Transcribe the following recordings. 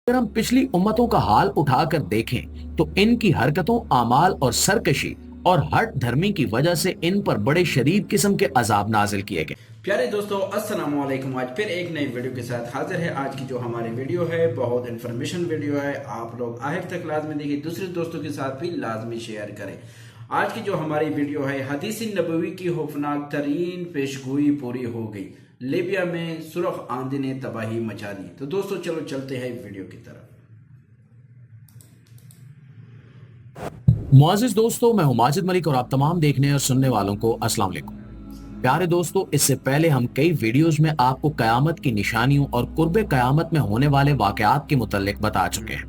अगर हम पिछली उम्मतों का हाल उठाकर देखें तो इनकी हरकतों, आमाल और सरकशी और हट धर्मी की वजह से इन पर बड़े शदीद किस्म के अजाब नाजिल किए गए। प्यारे दोस्तों, अस्सलाम वालेकुम। आज फिर एक नई वीडियो के साथ हाजिर है। आज की जो हमारी वीडियो है बहुत इन्फॉर्मेशन वीडियो है। आप लोग आखिर तक लाजमी देखिए, दूसरे दोस्तों के साथ भी लाजमी शेयर करें। आज की जो हमारी वीडियो है, हदीस नबवी की खौफनाक तरीन पेशगोई पूरी हो गई। लीबिया में सुर्ख आंधी ने तबाही मचा दी। तो दोस्तों चलो चलते हैं वीडियो की तरफ। मुअज़्ज़िज़ दोस्तों, मैं हूं माजिद मलिक और आप तमाम देखने और सुनने वालों को अस्सलाम वालेकुम। प्यारे दोस्तों, इससे पहले हम कई वीडियोस में आपको कयामत की निशानियों और कुर्बे कयामत में होने वाले वाकयात के मुतल्लिक बता चुके हैं।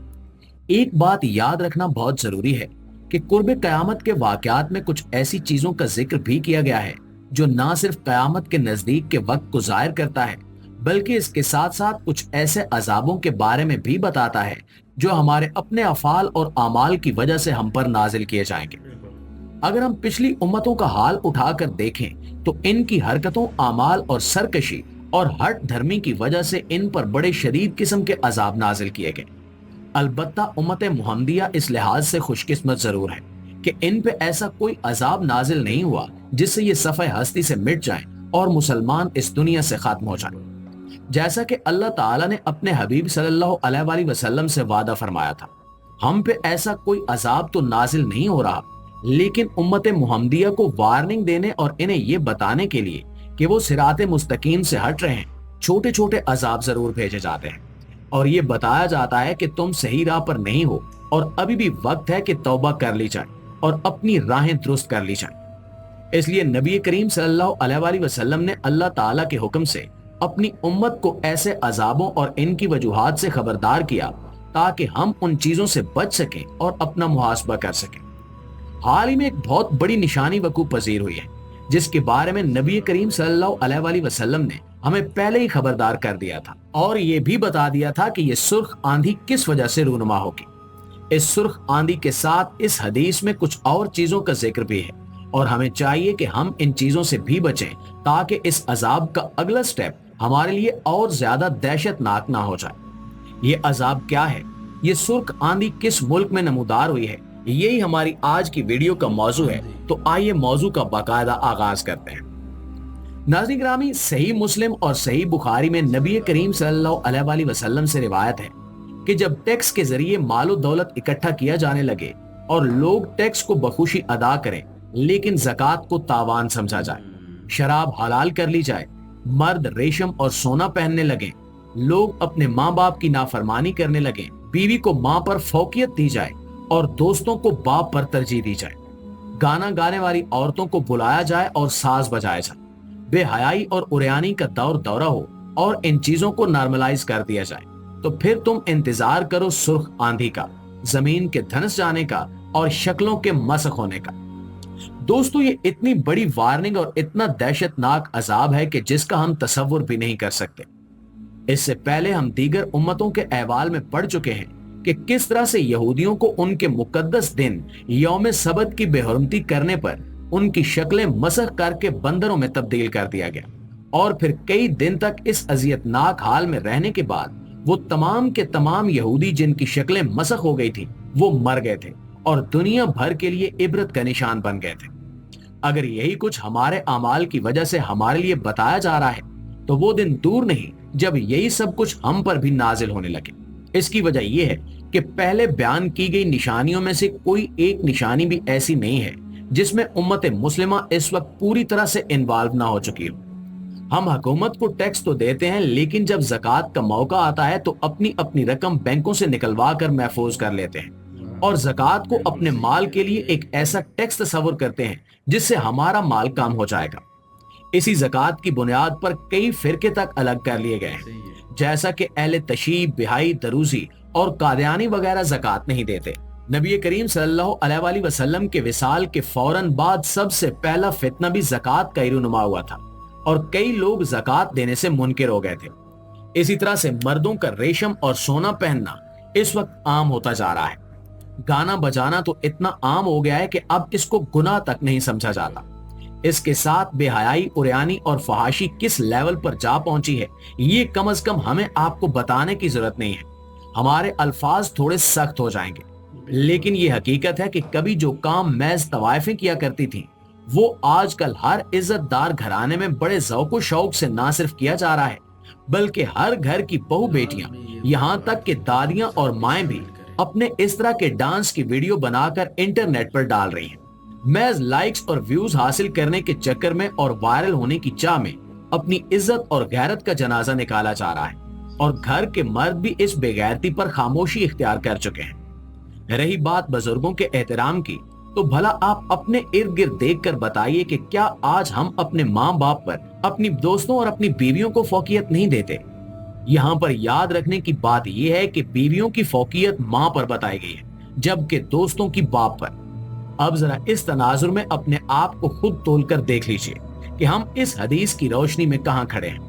एक बात याद रखना बहुत जरूरी है कि कुर्बे कयामत के वाकयात में कुछ ऐसी चीजों का जिक्र भी किया गया है जो ना सिर्फ कयामत के नजदीक के वक्त को जाहिर करता है, बल्कि इसके साथ साथ कुछ ऐसे अजाबों के बारे में भी बताता है जो हमारे अपने अफाल और आमाल की वजह से हम पर नाजिल किए जाएंगे। अगर हम पिछली उम्मतों का हाल उठाकर देखें तो इनकी हरकतों, आमाल और सरकशी और हट धर्मी की वजह से इन पर बड़े शदीद किस्म के अजाब नाजिल किए गए। अलबत्ता उम्मत मुहम्मदिया इस लिहाज से खुशकिस्मत जरूर है कि इन पे ऐसा कोई अजाब नाजिल नहीं हुआ जिससे ये सफ़े हस्ती से मिट जाएं और मुसलमान इस दुनिया से खत्म हो जाएं। जैसा कि अल्लाह ताला ने अपने हबीब सल्लल्लाहु अलैहि वसल्लम से वादा फरमाया था, हम पे ऐसा कोई अजाब तो नाजिल नहीं हो रहा, लेकिन उम्मत मुहम्मदिया को वार्निंग देने और इन्हें ये बताने के लिए कि वो सिराते मुस्तकीम से हट रहे हैं, छोटे छोटे अजाब जरूर भेजे जाते हैं और ये बताया जाता है कि तुम सही राह पर नहीं हो और अभी भी वक्त है कि तौबा कर ली जाए और अपनी राहें दुरुस्त कर ली जाए। इसलिए नबी करीम सल्लल्लाहु अलैहि वसल्लम ने अल्लाह ताला के हुक्म से अपनी उम्मत को ऐसे अजाबों और इनकी वजूहात से खबरदार किया ताकि हम उन चीजों से बच सकें और अपना मुहासबा कर सकें। हाल ही में एक बहुत बड़ी निशानी वकूअ पजीर हुई है जिसके बारे में नबी करीम सल्लल्लाहु अलैहि वसल्लम ने हमें पहले ही खबरदार कर दिया था और ये भी बता दिया था कि ये सुर्ख आंधी किस वजह से रूनुमा होगी। इस सुर्ख आंधी के साथ इस हदीस में कुछ और चीजों का जिक्र भी है और हमें चाहिए कि हम इन चीजों से भी बचें ताकि इस अजाब का अगला स्टेप हमारे लिए और ज्यादा दहशतनाक ना हो जाए। ये अजाब क्या है, ये सुर्ख आंधी किस मुल्क में नमूदार हुई है, यही हमारी आज की वीडियो का मौजू है। तो आइए मौजू का बाकायदा आगाज करते हैं। नाज़रीन गिरामी, सही मुस्लिम और सही बुखारी में नबी करीम सल्लल्लाहु अलैहि वसल्लम से रिवायत है कि जब टैक्स के जरिए मालो दौलत इकट्ठा किया जाने लगे और लोग टैक्स को बखुशी अदा करें लेकिन ज़कात को तावान समझा जाए, शराब हलाल कर ली जाए, मर्द रेशम और सोना पहनने लगे, लोग अपने माँ बाप की नाफरमानी करने लगे, बीवी को माँ पर फौकियत दी जाए और दोस्तों को बाप पर तरजीह दी जाए, गाना गाने वाली औरतों को बुलाया जाए और साज बजाया जाए, बेहयाई और उरियानी का दौर दौरा हो और इन चीजों को नॉर्मलाइज कर दिया जाए, तो फिर तुम इंतजार करो सुर्ख आंधी का, जमीन के धंस जाने का और शक्लों के मसख होने का। दोस्तों, ये इतनी बड़ी वार्निंग और इतना दहशतनाक अजाब है कि जिसका हम तसव्वुर भी नहीं कर सकते। इससे पहले हम दीगर उम्मतों के अहवाल में पढ़ चुके हैं कि किस तरह से यहूदियों को उनके मुकद्दस दिन यौम सबत की बेहुरमती करने पर उनकी शक्लें मसख करके बंदरों में तब्दील कर दिया गया और फिर कई दिन तक इस अजियतनाक हाल में रहने के बाद वो तमाम के तमाम यहूदी जिनकी शक्लें मसख हो गई थी वो मर गए थे और दुनिया भर के लिए इबरत का निशान बन गए थे। अगर यही कुछ हमारे अमाल की वजह से हमारे लिए बताया जा रहा है तो वो दिन दूर नहीं जब यही सब कुछ हम पर भी नाजिल होने लगे। इसकी वजह यह है कि पहले बयान की गई निशानियों में से कोई एक निशानी भी ऐसी नहीं है जिसमें उम्मत मुस्लिमा इस वक्त पूरी तरह से इन्वॉल्व ना हो चुकी हो। हम हुकूमत को टैक्स तो देते हैं, लेकिन जब ज़कात का मौका आता है तो अपनी अपनी रकम बैंकों से निकलवा कर महफूज कर लेते हैं और ज़कात को अपने माल के लिए एक ऐसा टैक्स तस्वुर करते हैं जिससे हमारा माल कम हो जाएगा। इसी ज़कात की बुनियाद पर कई फिरके तक अलग कर लिए गए हैं, जैसा कि अहले तशीब, बिहाई, दरूजी और कादियानी वगैरह ज़कात नहीं देते। नबी करीम सल्लल्लाहु अलैहि वसल्लम के विसाल के फौरन बाद सबसे पहला फितना भी ज़कात का ही रूनुमा हुआ था और कई लोग ज़कात देने से मुनकिर हो गए थे। इसी तरह से मर्दों का रेशम और सोना पहनना इस वक्त आम होता जा रहा है। गाना बजाना तो इतना आम हो गया है कि अब इसको गुनाह तक नहीं समझा जाता। इसके साथ बेहयाई, उरियानी और फहाशी किस लेवल पर जा पहुंची है ये कम से कम हमें आपको बताने की जरूरत नहीं है। हमारे अल्फाज थोड़े सख्त हो जाएंगे, लेकिन ये हकीकत है कि कभी जो काम महज तवाइफें किया करती थीं, वो आजकल हर इज्जतदार घराने में बड़े ज़ौक़ व शौक से ना सिर्फ किया जा रहा है, बल्कि हर घर की बहू बेटियां, यहाँ तक कि दादियां और माएं भी अपने इस तरह के डांस की वीडियो बनाकर इंटरनेट पर डाल रही हैं। महज लाइक्स और व्यूज हासिल करने के चक्कर में और वायरल होने की चाह में अपनी इज्जत और गैरत का जनाजा निकाला जा रहा है, और घर के मर्द भी इस बेगैरती पर खामोशी इख्तियार कर चुके हैं। रही बात बुजुर्गों के एहतराम की, तो भला आप अपने इर्द गिर्द देखकर बताइए कि क्या आज हम अपने माँ बाप पर, अपनी दोस्तों और अपनी बीवियों को फौकियत नहीं देते। यहाँ पर याद रखने की बात यह है कि बीवियों की फौकियत माँ पर बताई गई है, जबकि दोस्तों की बाप पर। अब जरा इस तनाजुर में अपने आप को खुद तोलकर देख लीजिए कि हम इस हदीस की रोशनी में कहाँ खड़े हैं।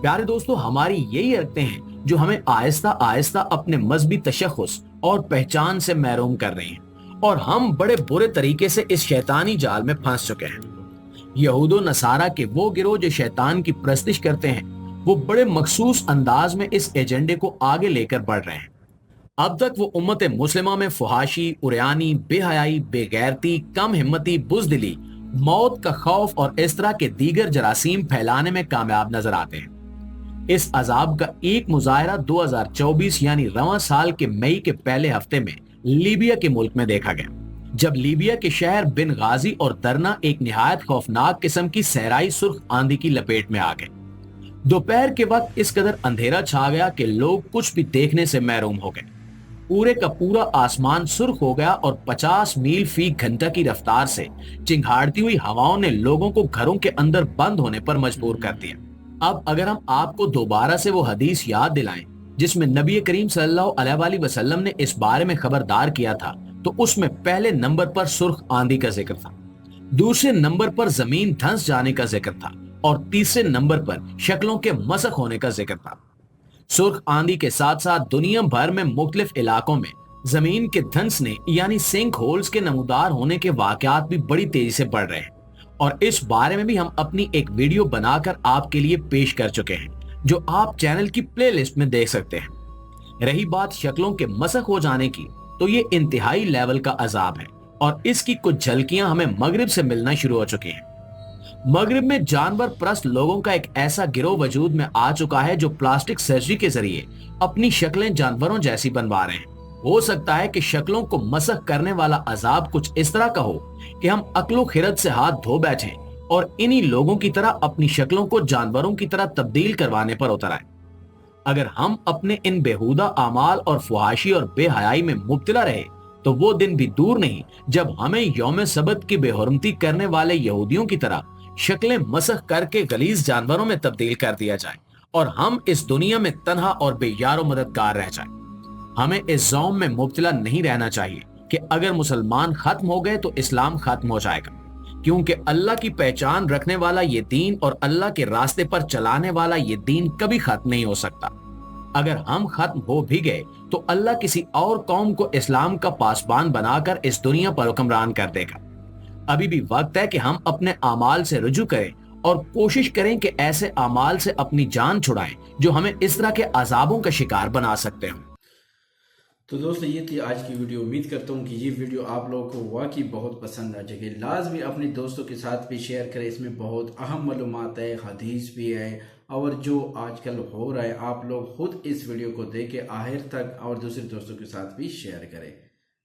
प्यारे दोस्तों, हमारी यही हरकतें हैं जो हमें आहिस्ता आहिस्ता अपने मजहबी तशख्खुस और पहचान से महरूम कर रही हैं, और हम बड़े बुरे तरीके से इस शैतानी जाल में फंस चुके हैं। यहूदो नसारा के वो गिरोह जो शैतान की परस्तिश करते हैं, वो बड़े मखसूस अंदाज में इस एजेंडे को आगे लेकर बढ़ रहे हैं। अब तक वो उम्मत मुस्लिमा में फुहाशी, उरियानी, बेहयाई, बेगैरती, कम हिम्मती, बुज़दिली, मौत का खौफ और इस तरह के दीगर जरासीम फैलाने में कामयाब नजर आते हैं। इस अजाब का एक मुजाहरा 2024 यानी रवां साल के मई के पहले हफ्ते में लीबिया के मुल्क में देखा गया, जब लीबिया के शहर बिन गाजी और दरना एक निहायत खौफनाक किस्म की सहराई सुर्ख आंधी की लपेट में आ गए। दोपहर के वक्त इस कदर अंधेरा छा गया कि लोग कुछ भी देखने से महरूम हो गए। पूरे का पूरा आसमान सुर्ख हो गया और 50 मील फी घंटा की रफ्तार से चिंगाड़ती हुई हवाओं ने लोगों को घरों के अंदर बंद होने पर मजबूर कर दिया। अब अगर हम आपको दोबारा से वो हदीस याद दिलाएं जिसमें नबी करीम सल्लल्लाहु अलैहि वसल्लम ने इस बारे में खबरदार किया था, तो उसमें पहले नंबर पर सुर्ख आंधी का जिक्र था, दूसरे नंबर पर जमीन धंस जाने का जिक्र था, और तीसरे नंबर पर शक्लों के मसख होने का जिक्र था। सुर्ख आंधी के साथ साथ दुनिया भर में मुख्तलिफ इलाकों में जमीन के धंसने यानी सिंक होल्स के नमूदार होने के वाकयात भी बड़ी तेजी से बढ़ रहे हैं, और इस बारे में भी हम अपनी एक वीडियो बनाकर आपके लिए पेश कर चुके हैं, जो आप चैनल की प्लेलिस्ट में देख सकते हैं। रही बात शक्लों के मसख हो जाने की, तो ये इंतहाई लेवल का अजाब है, और इसकी कुछ झलकियां हमें मगरिब से मिलना शुरू हो चुकी हैं। मगरिब में जानवर परस्त लोगों का एक ऐसा गिरोह वजूद में आ चुका है जो प्लास्टिक सर्जरी के जरिए अपनी शक्लें जानवरों जैसी बनवा रहे हैं। हो सकता है कि शक्लों को मसख करने वाला अजाब कुछ इस तरह का हो कि हम अक्लो खिरत से हाथ धो बैठें और इन्हीं लोगों की तरह अपनी शक्लों को जानवरों की तरह तब्दील करवाने पर उतर आए। अगर हम अपने इन बेहुदा आमाल और फुहाशी और बेहयाई में मुब्तला रहे, तो वो दिन भी दूर नहीं जब हमें यौम सबत की बेहुरमती करने वाले यहूदियों की तरह शक्लें मसख करके गलीज जानवरों में तब्दील कर दिया जाए, और हम इस दुनिया में तन्हा और बेयारो मददगार रह जाएं। हमें इस ज़ौम में मुब्तला नहीं रहना चाहिए कि अगर मुसलमान खत्म हो गए तो इस्लाम खत्म हो जाएगा, क्योंकि अल्लाह की पहचान रखने वाला ये दीन और अल्लाह के रास्ते पर चलाने वाला ये दीन कभी खत्म नहीं हो सकता। अगर हम खत्म हो भी गए तो अल्लाह किसी और कौम को इस्लाम का पासबान बनाकर इस दुनिया पर हुक्मरान कर देगा। अभी भी वक्त है कि हम अपने आमाल से रुजू करें और कोशिश करें कि ऐसे आमाल से अपनी जान छुड़ाएं जो हमें इस तरह के अजाबों का शिकार बना सकते हैं। तो दोस्तों, ये थी आज की वीडियो। उम्मीद करता हूँ कि ये वीडियो आप लोगों को वाकई बहुत पसंद आ जाएगी। लाजमी अपने दोस्तों के साथ भी शेयर करें, इसमें बहुत अहम मालूमात है, हदीस भी है, और जो आजकल हो रहा है आप लोग खुद इस वीडियो को देखें आखिर तक, और दूसरे दोस्तों के साथ भी शेयर करें।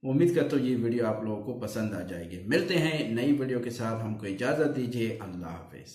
उम्मीद करता हूँ ये वीडियो आप लोगों को पसंद आ जाएगी। मिलते हैं नई वीडियो के साथ, हमको इजाज़त दीजिए। अल्लाह हाफिज़।